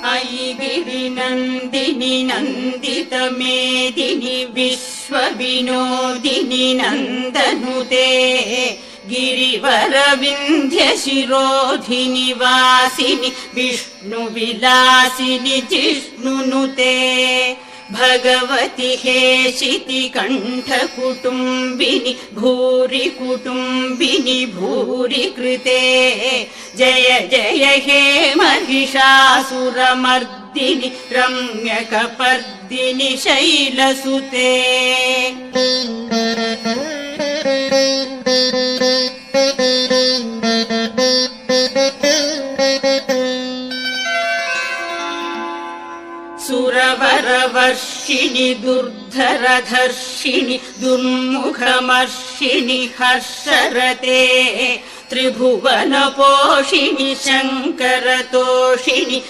अयि गिरिनन्दिनि नन्दितमेदिनि विश्वविनोदिनि नन्दनुते गिरिवरविन्ध्यशिरोधिनि वासिनि विष्णुविलासिनि जिष्णुनुते भगवति हेशिति कण्ठकुटुम्बिनि भूरि कुटुम्बिनि भूरि कृते जय जय हे महिषासुरमर्दिनि रम्यकपर्दिनि शैलसुते सुरवरवर्षिणि दुर्धरधर्षिणि दुर्मुखमर्षिणि हर्षरते त्रिभुवनपोषिणि शङ्करतोषिणि